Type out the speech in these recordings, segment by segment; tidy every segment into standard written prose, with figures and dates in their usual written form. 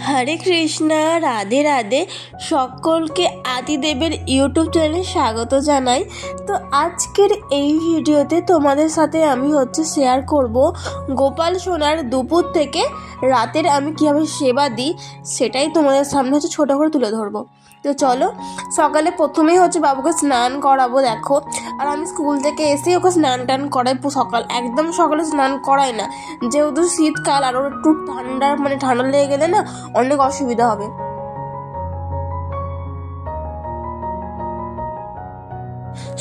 হরে কৃষ্ণা, রাধে রাধে। সকলকে আদিদেবের ইউটিউব চ্যানেলে স্বাগত জানাই। তো আজকের এই ভিডিওতে তোমাদের সাথে আমি শেয়ার করব গোপাল সোনার দুপুর থেকে রাতের আমি কীভাবে সেবা দিই, সেটাই তোমাদের সামনে ছোটো করে তুলে ধরবো। তো চলো, সকালে প্রথমেই বাবুকে স্নান করাবো। দেখো, আর আমি স্কুল থেকে এসে ওকে স্নান টান করাই। একদম সকালে স্নান করাই না, যেহেতু শীতকাল আর ওর একটু ঠান্ডা লেগে গেলে না অনেক অসুবিধা হবে।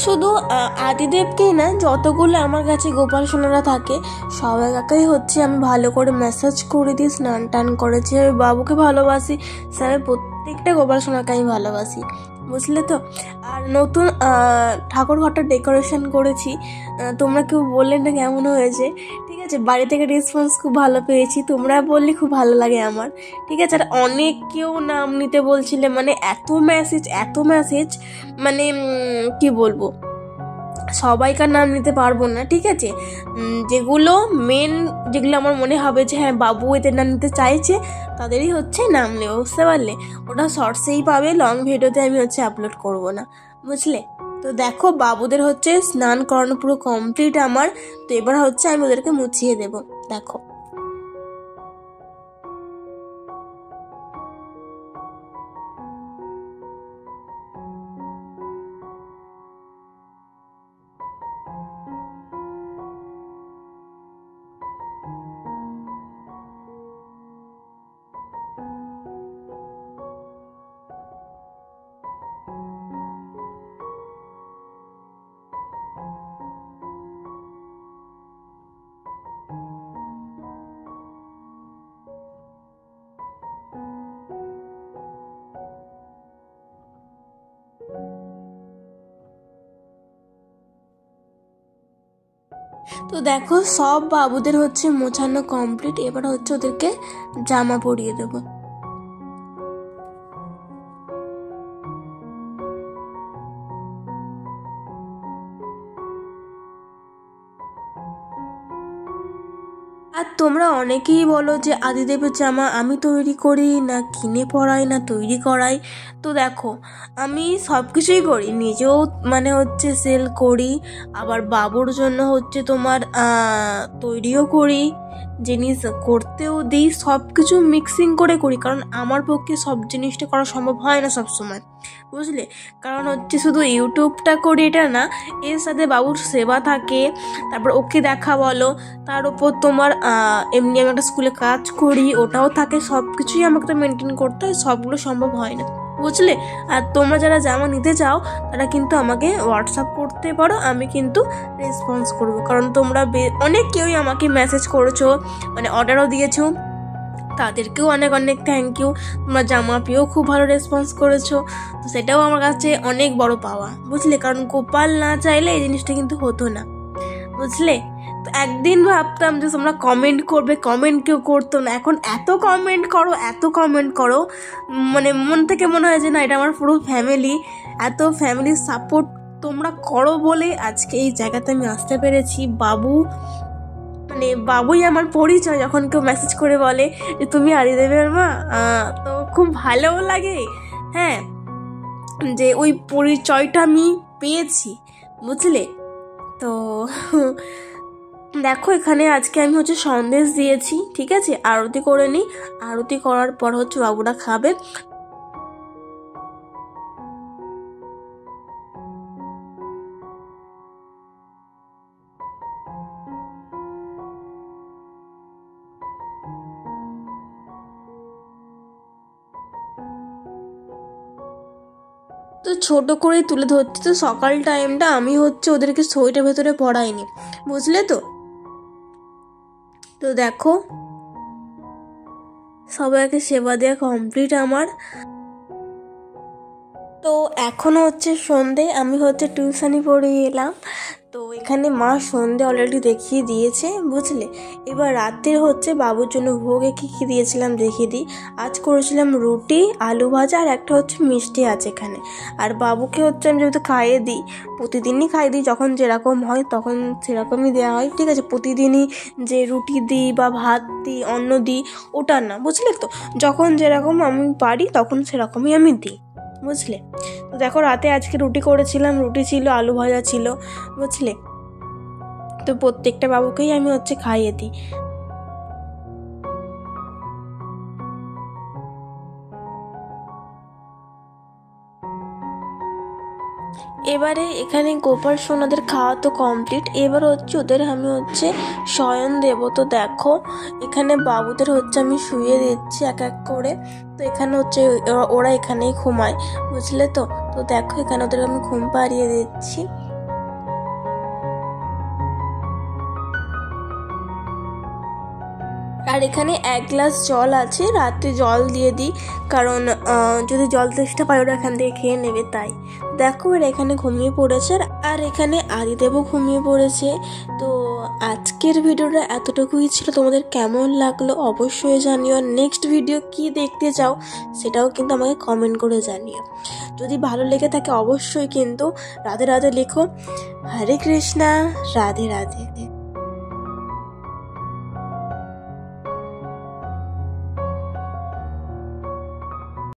শুধু আদিদেবকেই না, যতগুলো আমার কাছে গোপাল সোনারা থাকে সবাইকেই আমি ভালো করে ম্যাসাজ করে দিই, স্নান টান করেছি। আমি বাবুকে ভালোবাসি, স্যার প্রত্যেকটা গোপাল সোনাকে আমি ভালোবাসি, বুঝলে তো। আর নতুন ঠাকুর ঘরটা ডেকোরেশন করেছি, তোমরা কেউ বললে না কেমন হয়েছে। ঠিক আছে, বাড়ি থেকে রেসপন্স খুব ভালো পেয়েছি, তোমরা বললে খুব ভালো লাগে আমার। ঠিক আছে, আর অনেক কেউ নাম নিতে বলছিলে, এত মেসেজ কি বলবো, সবাইকার নাম নিতে পারবো না। ঠিক আছে, যেগুলো আমার মনে হবে যে হ্যাঁ বাবু এদের নাম নিতে চাইছে, তাদেরই নাম নেব, বুঝতে পারলে। ওটা শর্টসেই পাবে, লং ভিডিওতে আমি আপলোড করব না, বুঝলে। তো দেখো, বাবুদের স্নান করানো পুরো কমপ্লিট আমার। তো এবার আমি ওদেরকে মুছিয়ে দেব। দেখো, তো দেখো সব বাবুদের মোছানো কমপ্লিট। এবার ওদেরকে জামা পরিয়ে দেবো। আর তোমরা অনেকেই বলো যে আদিদেবের জামা আমি তৈরি করি না কিনে পরাই না তৈরি করাই। তো দেখো, আমি সব কিছুই করি, নিজেও সেল করি, আবার বাবুর জন্য তোমার তৈরিও করি, জিনিস করতেও দিই, সব কিছু মিক্সিং করে করি। কারণ আমার পক্ষে সব জিনিসটা করা সম্ভব হয় না সবসময়, বুঝলে। কারণ শুধু ইউটিউবটা করি এটা না, এর সাথে বাবুর সেবা থাকে, তারপর ওকে দেখা বলো, তার উপর তোমার এমনি আমি একটা স্কুলে কাজ করি, ওটাও থাকে। সব কিছুই আমাকে তো মেনটেন করতে হয়, সবগুলো সম্ভব হয় না, বুঝলে। আর তোমরা যারা জামা নিতে চাও তারা কিন্তু আমাকে হোয়াটসঅ্যাপ করতে পারো, আমি কিন্তু রেসপন্স করবো। কারণ তোমরা অনেক কেউই আমাকে মেসেজ করেছো, অর্ডারও দিয়েছো, তাদেরকেও অনেক অনেক থ্যাংক ইউ। তোমরা জামা পেয়েও খুব ভালো রেসপন্স করেছো, তো সেটাও আমার কাছে অনেক বড় পাওয়া, বুঝলে। কারণ গোপাল না চাইলে এই জিনিসটা কিন্তু হতো না, বুঝলে। তো একদিন ভাবতাম যে তোমরা কমেন্ট করবে, কমেন্ট কেউ করতো না। এখন এত কমেন্ট করো, মন থেকে মনে হয় যে না, এটা আমার পুরো ফ্যামিলি। এত ফ্যামিলির সাপোর্ট তোমরা করো বলে আজকে এই জায়গাতে আমি আসতে পেরেছি। বাবুই আমার পরিচয়। যখন কেউ মেসেজ করে বলে যে তুমি আদিদেবের মা, তো খুব ভালোও লাগে, হ্যাঁ, যে ওই পরিচয়টা আমি পেয়েছি, বুঝলে। তো দেখো, এখানে আজকে আমি সন্দেশ দিয়েছি। ঠিক আছে, আরতি করে নিই, আরতি করার পর বাবুরা খাবে। তো ছোট করে তুলে ধরছি। তো সকাল টাইমটা আমি ওদেরকে সোয়েটার ভেতরে পড়াইনি, বুঝলে তো। তো দেখো, সবাইকে সেবা দেওয়া কমপ্লিট আমার। তো এখনো সন্ধে, আমি টিউশনি পড়ে এলাম। তো এখানে মা সন্ধে অলরেডি দেখিয়ে দিয়েছে, বুঝলে। এবার রাতের হচ্ছে বাবুর জন্য ভোগে কী কী দিয়েছিলাম দেখিয়ে দিই। আজ করেছিলাম রুটি, আলু ভাজা, আর একটা হচ্ছে মিষ্টি আছে এখানে। আর বাবুকে হচ্ছে আমি যেহেতু খাইয়ে দিই, প্রতিদিনই খাইয়ে দিই, যখন যেরকম হয় তখন সেরকমই দেওয়া হয়, ঠিক আছে। প্রতিদিনই যে রুটি দিই বা ভাত দিই, অন্ন দিই, ওটা না, বুঝলে তো। যখন যেরকম আমি পারি তখন সেরকমই আমি দিই, বুঝলে। তো দেখো রাতে আজকে রুটি করেছিলাম, রুটি ছিল, আলু ভাজা ছিল, বুঝলে। তো প্রত্যেকটা বাবুকেই আমি হচ্ছে খাইয়ে দিই। এবারে এখানে গোপাল সোনাদের খাওয়া তো কমপ্লিট, এবার হচ্ছে ওদের আমি হচ্ছে শয়ন দেবো। তো দেখো এখানে বাবুদের হচ্ছে আমি শুয়ে দিচ্ছি এক এক করে। তো এখানে হচ্ছে ওরা এখানেই ঘুমায়, বুঝলে তো। তো দেখো এখানে ওদের আমি ঘুম পাড়িয়ে দিচ্ছি। আর এখানে 1 গ্লাস জল আছে, রাতে জল দিয়ে দিই, কারণ যদি জল তেষ্টা পায় ওরা এখান থেকে খেয়ে নেবে, তাই। দেখো এরা এখানে ঘুমিয়ে পড়েছে, আর এখানে আদিদেবও ঘুমিয়ে পড়েছে। তো আজকের ভিডিওটা এতটুকুই ছিল। তোমাদের কেমন লাগলো অবশ্যই জানিও। নেক্সট ভিডিও কি দেখতে চাও সেটাও কিন্তু আমাকে কমেন্ট করে জানিও। যদি ভালো লেগে থাকে অবশ্যই কিন্তু রাধে রাধে লিখো। হরে কৃষ্ণা, রাধে রাধে।